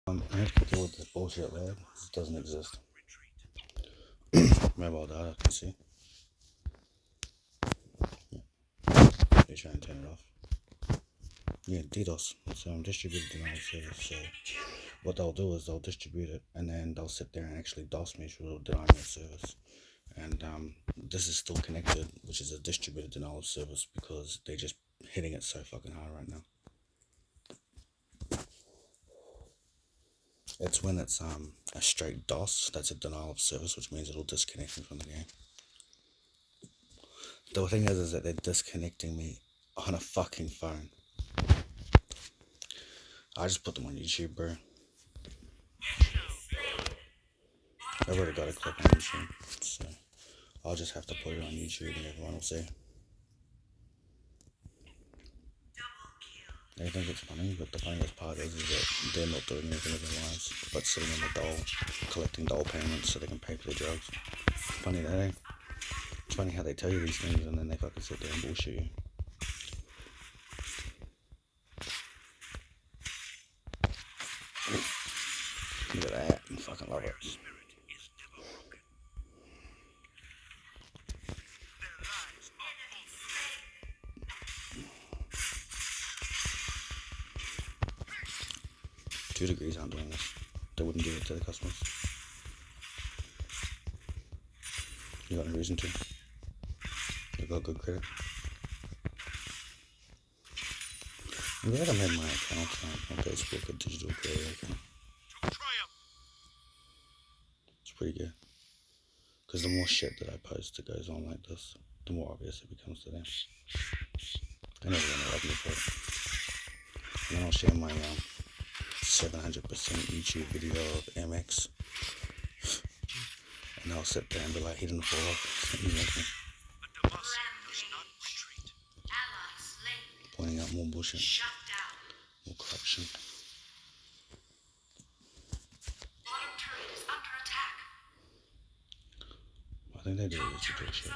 I have to deal with this bullshit, lad. It doesn't exist. Mobile data, can you see? You're trying to turn it off. Yeah, DDoS. So distributed denial service. So what they'll do is they'll distribute it and then they'll sit there and actually DOS me through denying the service. And this is still connected, which is a distributed denial of service because they're just hitting it so fucking hard right now. It's when it's a straight DOS, that's a denial of service, which means it'll disconnect me from the game. The thing is that they're disconnecting me on a fucking phone. I just put them on YouTube, bro. I already got a clip on YouTube, so I'll just have to put it on YouTube and everyone will see. They think it's funny, but the funniest part is that they're not doing anything with their lives, but sitting in the dole, collecting dole payments so they can pay for their drugs. Funny that, eh? It's funny how they tell you these things and then they fucking sit there and bullshit you. Look at that, I fucking love it. 2 degrees aren't doing this. They wouldn't give it to the customers. You got no reason to. They got good credit. I'm glad I made my account on Facebook a digital credit account. It's pretty good. Because the more shit that I post that goes on like this, the more obvious it becomes to them. They're never gonna love me for it. And then I'll share my 700% YouTube video of MX. And I'll sit there and be like, he didn't fall off. Pointing out more bullshit. More corruption. I think they do this to do shit.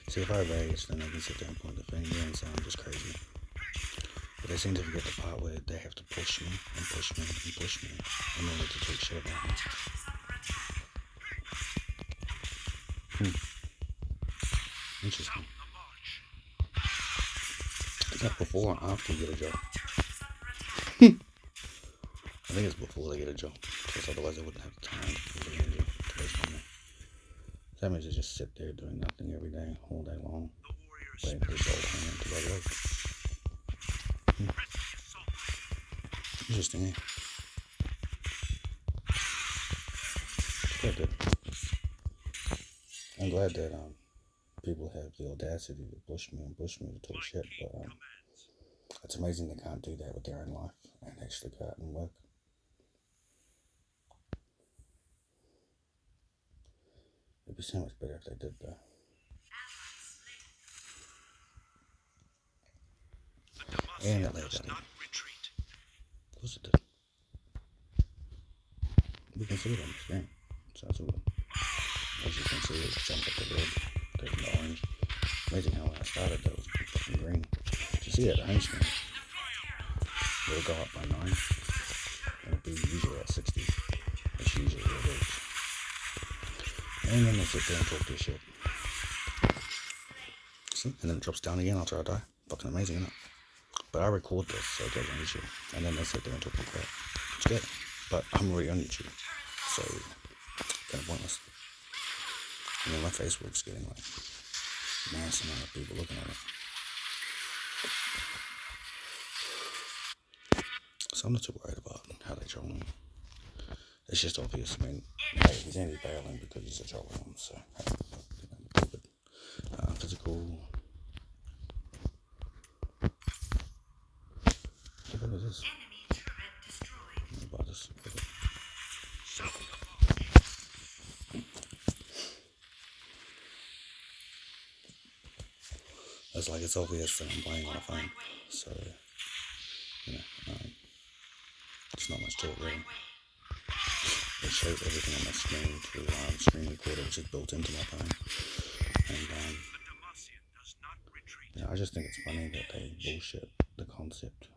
See, if I raise, then I can sit there and point the finger and say I'm just crazy. But they seem to forget the part where they have to push me and push me and push me in order to talk shit about me. Interesting. Is that before or after you get a job? I think it's before they get a job, because otherwise they wouldn't have the time to get a job to waste money. So that means they just sit there doing nothing every day, all day long, waiting for the gold payment to go work. Interesting, eh? Quite good. I'm glad that people have the audacity to push me to talk shit, but it's amazing they can't do that with their own life and actually go out and work. It'd be so much better if they did, though. And it laid out. Of course it did. We can see it on the screen. So that's all. As you can see, it jumped up to red, then the orange. Amazing how when I started, that was fucking green. Did you see that home screen? It'll go up by 9. It'll be usually at 60. That's usually what it is. And then they sit there and talk their shit. See? And then it drops down again after I die. Fucking amazing, isn't it? But I record this, so it goes on YouTube. And then they sit there and talk their crap. It's good. But I'm already on YouTube. So, kind of pointless. And then my Facebook's getting like mass amount of people looking at it. So I'm not too worried about how they troll me. It's just obvious. I mean, hey, he's only bailing because he's a troll. So, hey, physical. What is this? Let me buy this. It's like it's obvious that I'm playing on a phone. So, you know, it's not much to it really. It shows everything on my screen through screen recorder, which is built into my phone. And yeah, I just think it's funny that they bullshit the concept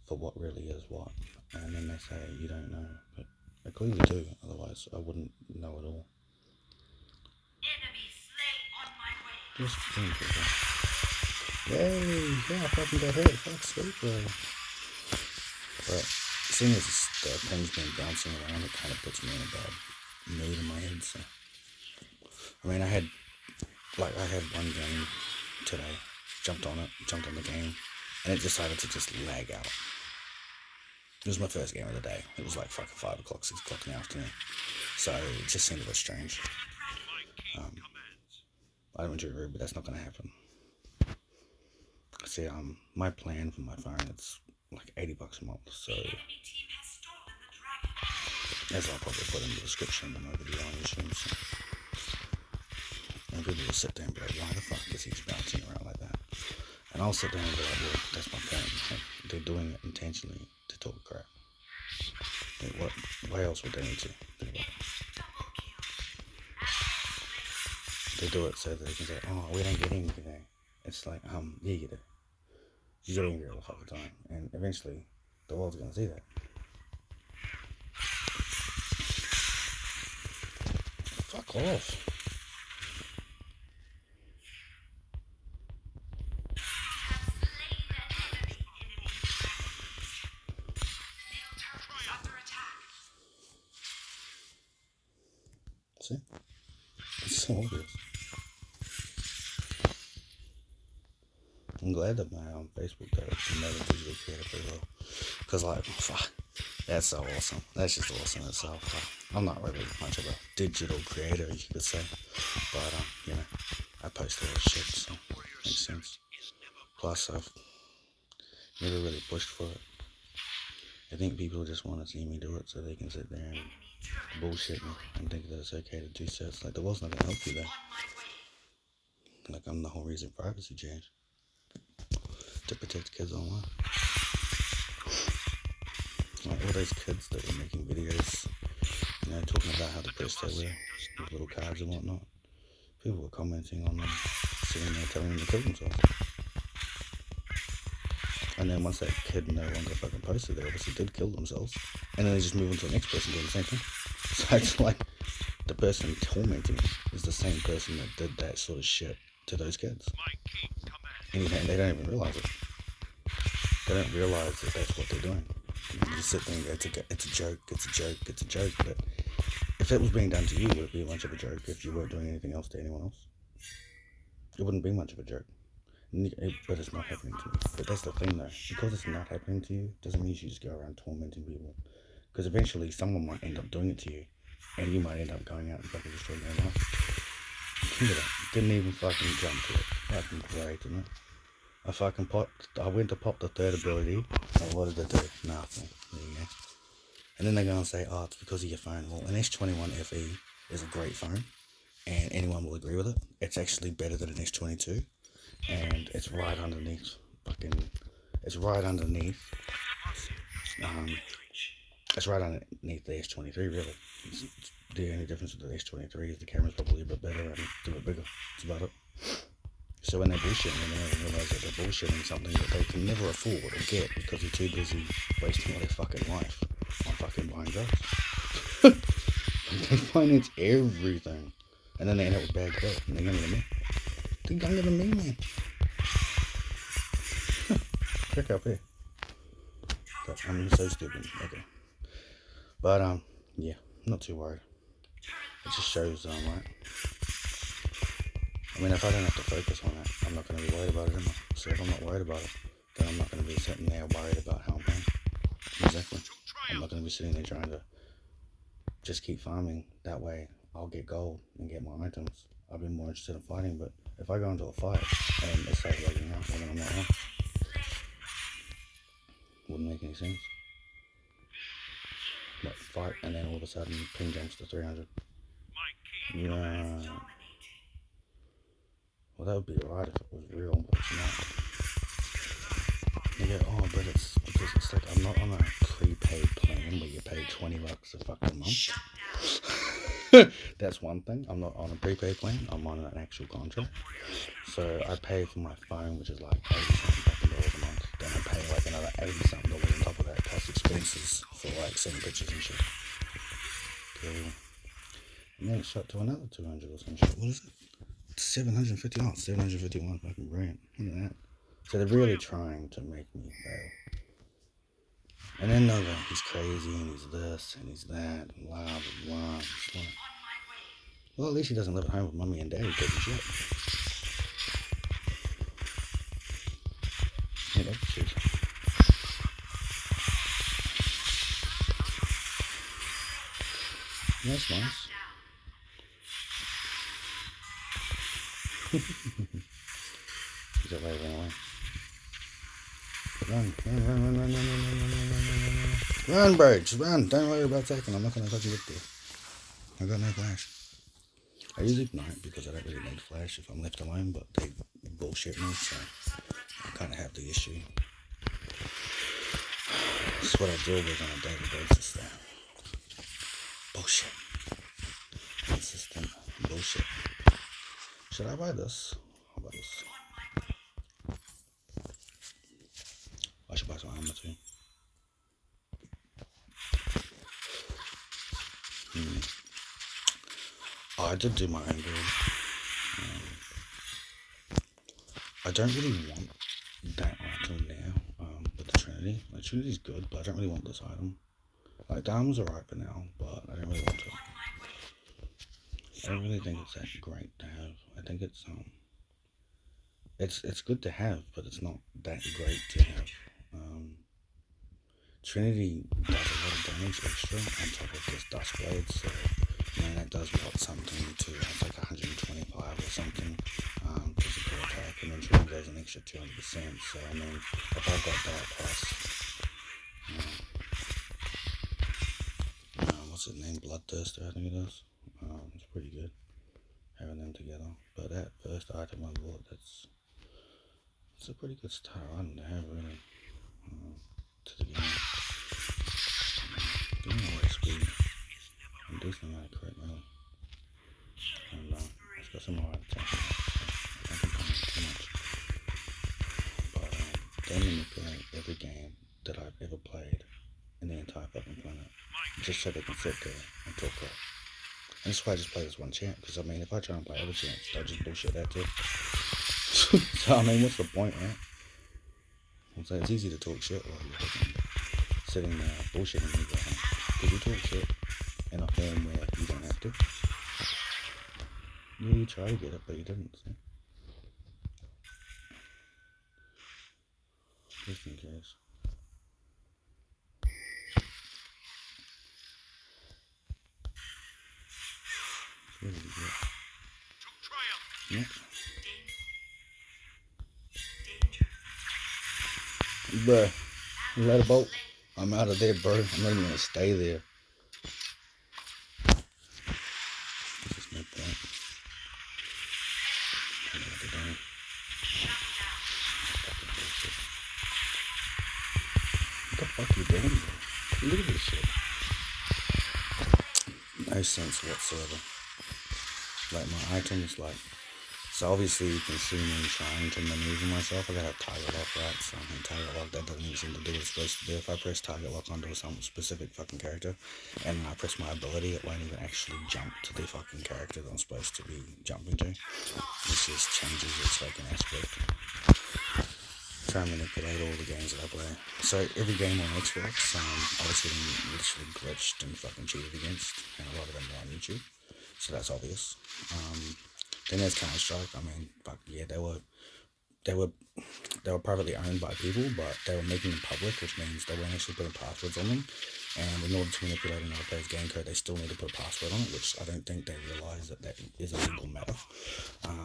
for what really is what. And then they say you don't know, but I clearly do, otherwise I wouldn't know at all. Just being people. Yay! Yeah, I fucking got hit. Fuck, sweet, bro. But seeing as the thing's been bouncing around, it kind of puts me in a bad mood in my head. So, I mean, I had one game today, jumped on the game, and it decided to just lag out. It was my first game of the day. It was like fucking 5 o'clock, 6 o'clock in the afternoon. So it just seemed a bit strange. I don't want you to agree, but that's not going to happen. See, my plan for my phone, it's like $80 a month, so as I'll probably put in the description of my video on YouTube, so. And people will sit there and be like, why the fuck is he bouncing around like that? And I'll sit there and be like, well, that's my point. Like, they're doing it intentionally to talk crap. Like, why else would they need to do that? They do it so that they can say, oh, we don't get angry today. It's like, yeah, you do. You get angry all the fucking time. And eventually, the world's going to see that. Fuck off. See? It's so obvious. I'm glad that my Facebook does another digital creator pretty well. Because, like, fuck, that's so awesome. That's just awesome in itself. I'm not really much of a digital creator, you could say. But, you know, I post a lot of shit, so it makes sense. Plus, I've never really pushed for it. I think people just want to see me do it so they can sit there and bullshit me and think that it's okay to do so. It's like, the world's not going to help you there. Like, I'm the whole reason privacy changed. To protect kids online. Like all those kids that were making videos, you know, talking about how depressed they were, with little cards and whatnot. People were commenting on them, sitting there telling them to kill themselves. And then once that kid no longer fucking posted, they obviously did kill themselves. And then they just move on to the next person doing the same thing. So it's like, the person tormenting them is the same person that did that sort of shit to those kids. And they don't even realise it. They don't realise that that's what they're doing. You just sit there and go, it's a joke, it's a joke, it's a joke. But if it was being done to you, would it be much of a joke if you weren't doing anything else to anyone else? It wouldn't be much of a joke. But it's not happening to me. But that's the thing though. Because it's not happening to you, doesn't mean you should just go around tormenting people. Because eventually someone might end up doing it to you. And you might end up going out and fucking destroying their life. Look at that. Didn't even fucking jump to it. Fucking great, isn't it? I went to pop the third ability, and what did it do? Nothing. There you go. And then they're going to say, oh, it's because of your phone. Well, an S21 FE is a great phone, and anyone will agree with it. It's actually better than an S22, and it's right underneath, it's right underneath the S23, really. The only difference with the S23 is the camera's probably a bit better and it's a bit bigger. That's about it. So when they're bullshitting, they don't even realise that they're bullshitting something that they can never afford or get because they're too busy wasting all their fucking life on fucking buying drugs. They finance everything. And then they end up with bad credit. And they're younger than me. They're younger than me, man. Check up here. But I'm so stupid. Okay. But, yeah. Not too worried. It just shows that I'm right. I mean, if I don't have to focus on it, I'm not going to be worried about it, am I? So if I'm not worried about it, then I'm not going to be sitting there worried about how I'm paying. Exactly. I'm not going to be sitting there trying to just keep farming. That way, I'll get gold and get more items. I'll be more interested in fighting, but if I go into a fight and it starts lagging out, then I'm not wrong. Wouldn't make any sense. But fight, and then all of a sudden, ping jumps to 300. Yeah. Well, that would be right if it was real, but it's not. You go, oh, but it's because it's like I'm not on a prepaid plan where you pay $20 a fucking month. That's one thing. I'm not on a prepaid plan. I'm on an actual contract. So I pay for my phone, which is like $80-something a month. Then I pay like another $80-something on like seeing pictures and shit. Cool. And then it shot to another 200 or some shit. What is it? 750. Oh, 751. Fucking brilliant. Look at that. So they're really trying to make me fail. And then they'll go, he's crazy, and he's this, and he's that, and blah, blah, blah. Like, well, at least he doesn't live at home with mummy and daddy because of shit. Yeah, that's shit. That's nice. He's away, run away. Run, birds, run. Don't worry about taking. I'm not going to fucking get there. I got no flash. I use Ignite because I don't really need flash if I'm left alone, but they bullshit me, so I kind of have the issue. That's what I deal with on a daily basis, though. Bullshit. Consistent bullshit. Should I buy this? I'll buy this. I should buy some armor too. Oh, I did do my own build. I don't really want that item now, with the Trinity. Like, Trinity's good, but I don't really want this item. Like, the armor's alright for now, but I don't really want it. I don't really think it's that great to have. I think it's good to have, but it's not that great to have. Trinity does a lot of damage extra on top of this dust blade, so that does what, something to, it's like 125 or something, physical attack, and then Trinity does an extra 200%, so I mean, if I've got that plus, what's his name, Bloodthirster, I think it is, it's pretty good, having them together, but that first item I bought, it's a pretty good starter item to have, really, to the game. Getting away speed, and decent amount of crit, really. And it's got some more attack, so I don't think I need too much. But they manipulate every game that I've ever played in the entire fucking planet, just so they can sit there and talk crap. And that's why I just play this one champ, because I mean, if I try and play other champs, they'll just bullshit that too. So I mean, what's the point, right? So it's easy to talk shit while you're fucking sitting there bullshitting me, because you talk shit in a form where you don't have to. Yeah, you try to get it, but you didn't, see? Just in case. What did you get? Yeah. Bruh, you let a boat? I'm out of there, bro. I'm not even gonna stay there. There's no point. I don't know what to do. Fucking bullshit. What the fuck are you doing, bro? Look at this shit. No sense whatsoever. Like, my items, like, so obviously you can see me trying to maneuver myself. I gotta have target lock, right? So I mean, target lock, that doesn't even seem to do what it's supposed to do. If I press target lock onto some specific fucking character, and I press my ability, it won't even actually jump to the fucking character that I'm supposed to be jumping to. It just changes its fucking aspect. Try and manipulate all the games that I play. So every game on Xbox, obviously literally glitched and fucking cheated against, and a lot of them are on YouTube. So that's obvious. Then there's Counter-Strike. I mean, fuck yeah, they were privately owned by people, but they were making them public, which means they weren't actually putting passwords on them. And in order to manipulate another player's game code, they still need to put a password on it, which I don't think they realise that is a legal matter.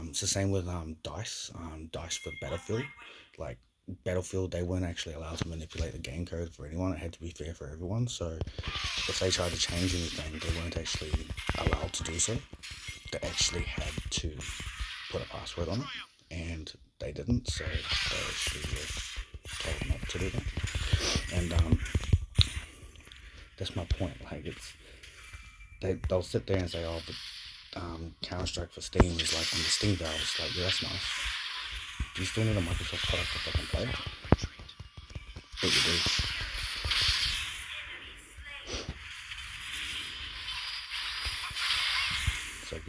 It's the same with DICE. DICE for Battlefield. Like, Battlefield, they weren't actually allowed to manipulate the game code for anyone. It had to be fair for everyone. So if they tried to change anything, they weren't actually allowed to do so. They actually had to put a password on it, and they didn't, so they actually were told not to do that. And that's my point. Like, they'll sit there and say, oh, but Counter-Strike for Steam is like on the Steam valve. It's like, yeah, that's nice. Do you still need a Microsoft product to fucking play it? But you do.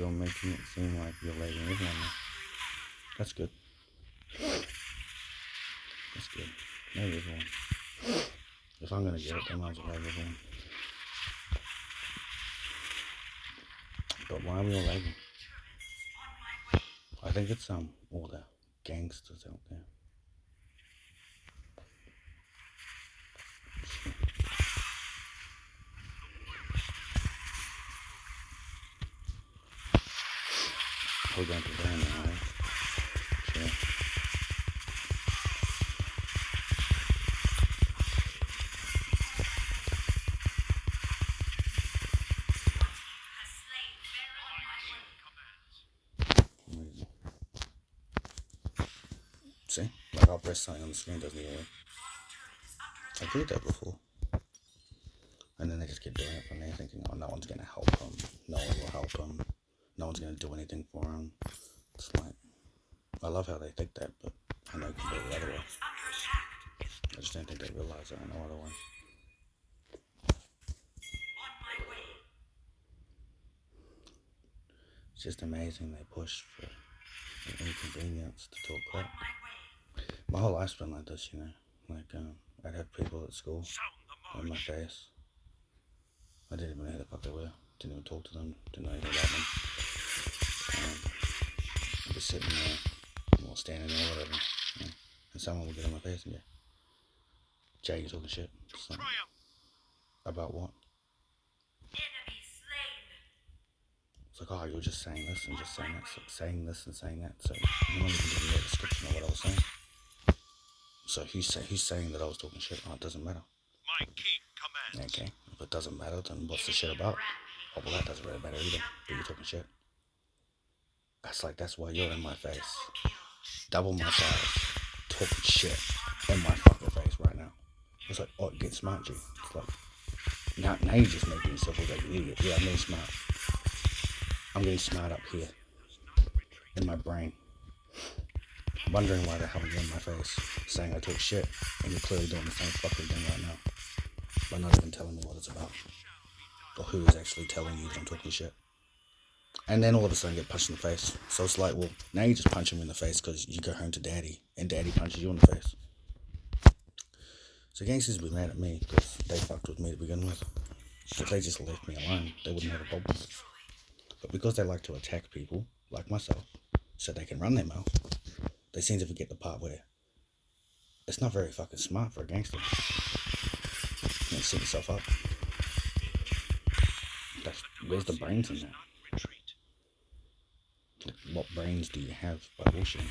you're making it seem like you're lagging everyone now. That's good. That's good. Maybe everyone. If I'm gonna get it, then I might as well lag everyone. But why are we all lagging? I think it's all the gangsters out there. We're going to burn now, right? Sure. See? Like I'll press something on the screen, doesn't even work. I did that before. And then they just keep doing it from there, thinking, oh, no one's going to help them. No one will help them. No one's going to do anything for them. It's like, I love how they think that, but I know completely otherwise. I just don't think they realize that I know otherwise. It's just amazing they push for an inconvenience to talk crap. My whole life's been like this, you know. Like, I'd have people at school in my face. I didn't even know who the fuck they were. Didn't even talk to them. Didn't know anything about them. I'd be sitting there, or standing there, or whatever. You know, and someone would get in my face and go, Jay, you're talking shit. So, about what? It's like, oh, you were just saying this and just saying that, so saying this and saying that. So you don't even give me a description of what I was saying. So who's saying that I was talking shit? Oh, it doesn't matter. My king commands. Okay, if it doesn't matter, then what's the shit about? Oh, well, that doesn't really matter either. But you're talking shit. That's why you're in my face. Double my size. Talking shit in my fucking face right now. It's like, oh, get smart, G. It's like, now you're just making yourself look like an idiot. Yeah, I'm getting smart. I'm getting smart up here. In my brain. Wondering why the hell you're in my face. Saying I talk shit. And you're clearly doing the same fucking thing right now. By not even telling me what it's about. Or who is actually telling you that I'm talking shit. And then all of a sudden get punched in the face. So it's like, well, now you just punch him in the face because you go home to daddy. And daddy punches you in the face. So gangsters would be mad at me because they fucked with me to begin with. If they just left me alone, they wouldn't have a problem. But because they like to attack people, like myself, so they can run their mouth, they seem to forget the part where it's not very fucking smart for a gangster. You know, set yourself up. Where's the brains in that? What brains do you have by bullshitting?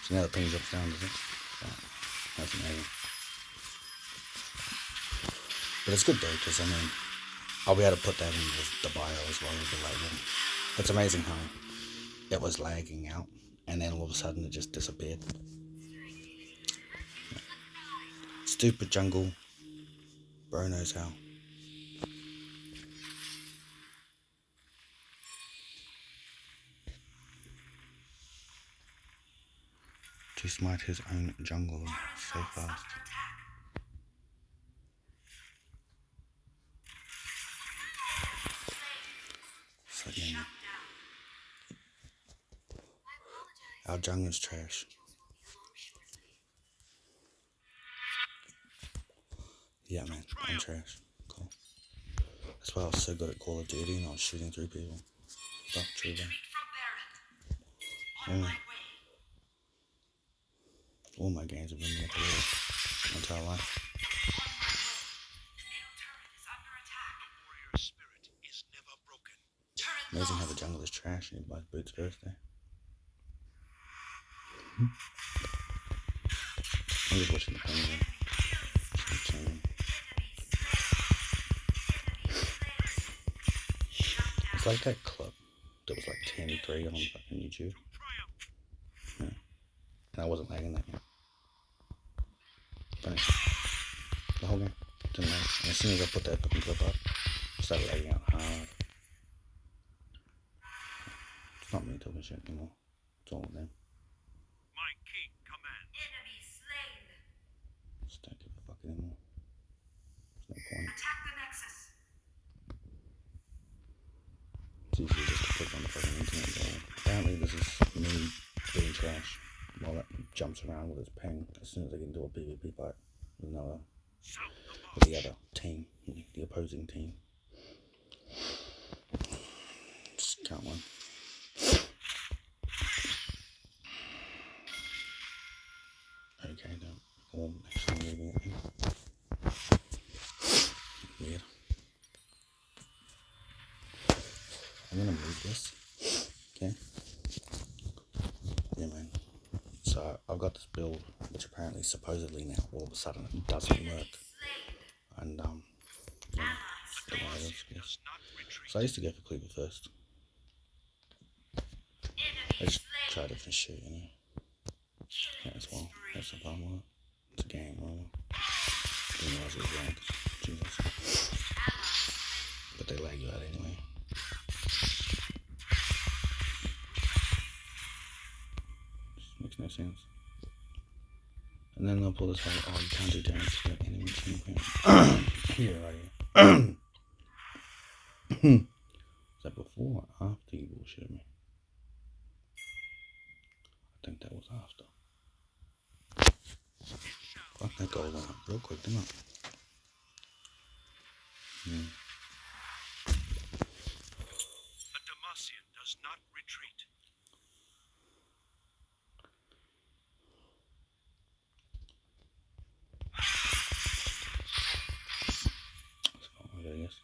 So now the ping drops down, does it? Oh, that's amazing. But it's good though, because I mean, I'll be able to put that in the bio as well as the label. It's amazing how it was lagging out, and then all of a sudden it just disappeared. Stupid jungle. Bro knows how. To smite his own jungle so fast. So yeah, our jungle's trash. Yeah, man, I'm trash. Cool. That's why I was so good at Call of Duty and I was shooting through people. Fuck, true, man. Yeah. All my games have been manipulated my entire life. Amazing how the jungle is trash and he buys boots first there. I'm just watching the penguin. It's like that clip that was like 10-3 on fucking YouTube. Yeah. And I wasn't lagging that game. Funny. The whole game didn't lag. And as soon as I put that fucking clip up, it started lagging out hard. It's not me talking shit anymore. It's all of them. My king commands. Enemy slain. Just don't give a fuck anymore. There's no point. Attack the nexus. It's easier just to click on the fucking internet door. Apparently this is me being trash while it jumps around with its ping as soon as I get into a PvP fight with another, with the other team, the opposing team. Just can't win. Okay, don't all actually moving it here. Weird. I'm gonna move this. Okay. Yeah, man. So I've got this build, which apparently, supposedly now, all of a sudden, doesn't work. And yeah, the way it is, yes. So I used to go for Cleaver first. I just try different shit, you know. Yeah, as well. That's the fun with it. It's a game, really. Didn't realize it was ranked. Jesus. But they lag you out anyway. Just makes no sense. And then they'll pull this whole, oh, you can't do damage to the enemy champion. Here, right here. Is that before or after you bullshitted me? I think that was after. Fuck, that gold went up real quick, didn't it? A Demacian does not retreat. I guess.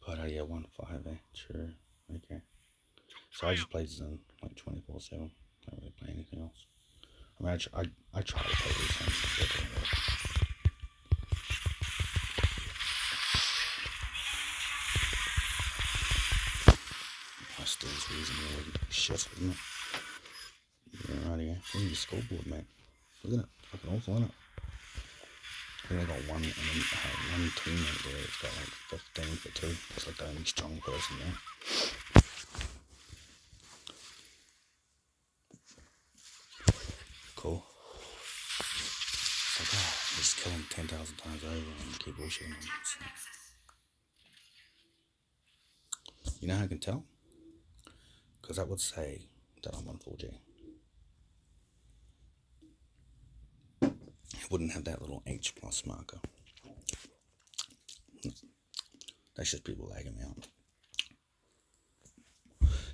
But yeah, 1-5 there. Sure. Okay. So I just play Zen like 24/7. Don't really play anything else. I mean, I try to play these things, but it doesn't work. My steel's reasonably shit, isn't it? Yeah, right here. Look at the scoreboard, mate. Look at it. Fucking awful, isn't it? I think I got one teammate there that's got like 15 for 2. It's like the only strong person there. Cool. It's like, oh, just kill him 10,000 times over and keep bullshitting him. You know how I can tell? Because that would say that I'm on 4G. It wouldn't have that little H+ marker. That's just people lagging me out.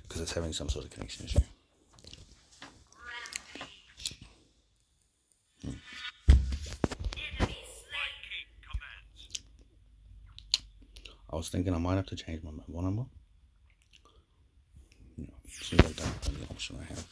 Because it's having some sort of connection issue. I was thinking I might have to change my mobile number. No, seems like that's the only option I have.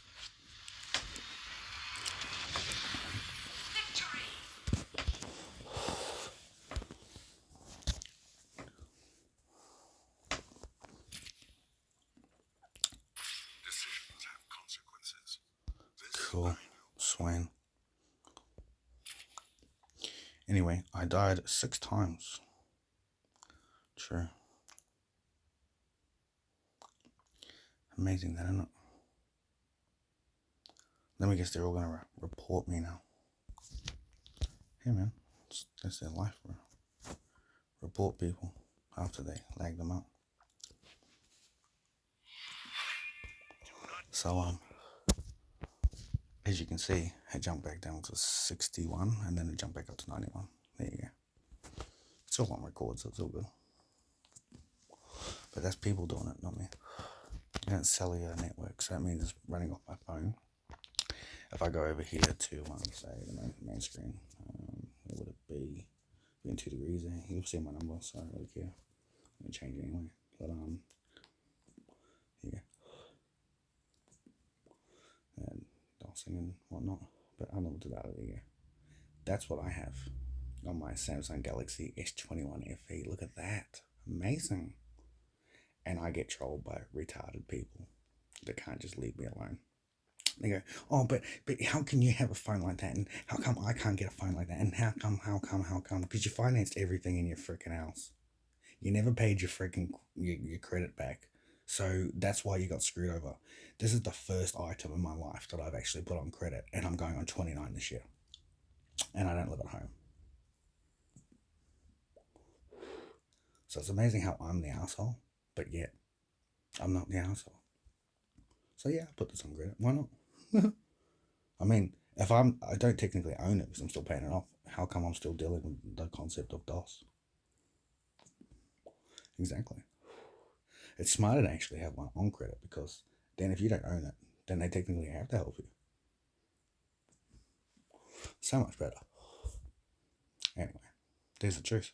Decisions have consequences. Cool. Swain. Anyway, I died 6 times. True. Amazing that, isn't it? Let me guess, they're all gonna report me now. Hey man, that's their life, bro. Report people after they lag them out. So as you can see, it jumped back down to 61 and then it jumped back up to 91. There you go. It's all on record, so it's all good. But that's people doing it, not me. And it's cellular network, so that means it's running off my phone. If I go over here to say the main screen, what would it be? Being 2 degrees there, you'll see my number, so I don't really care. I'm gonna change it anyway. But yeah. And dancing and whatnot. But unlimited data, there you go. That's what I have on my Samsung Galaxy S21 FE. Look at that. Amazing. And I get trolled by retarded people that can't just leave me alone. They go, oh, but how can you have a phone like that? And how come I can't get a phone like that? And how come? Because you financed everything in your freaking house. You never paid your freaking your credit back. So that's why you got screwed over. This is the first item in my life that I've actually put on credit, and I'm going on 29 this year. And I don't live at home. So it's amazing how I'm the asshole, but yet I'm not the asshole. So yeah, I put this on credit. Why not? I mean, if I don't technically own it because I'm still paying it off, how come I'm still dealing with the concept of DOS? Exactly. It's smarter to actually have one on credit because then if you don't own it, then they technically have to help you. So much better. Anyway, there's the truth.